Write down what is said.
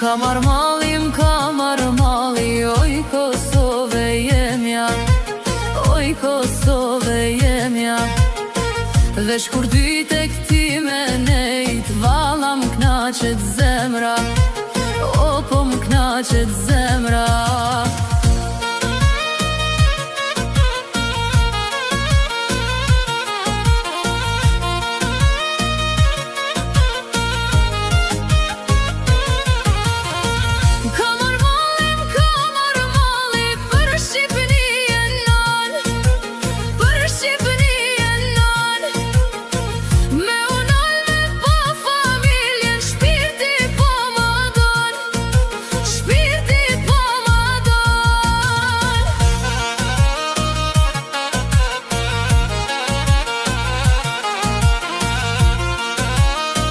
M'ka marr malli, oj Kosove jemja, oj Kosove jemja. Veç kur dy tek ti me nejt, valla m'knaqet zemra, o po m'knaqet zemra.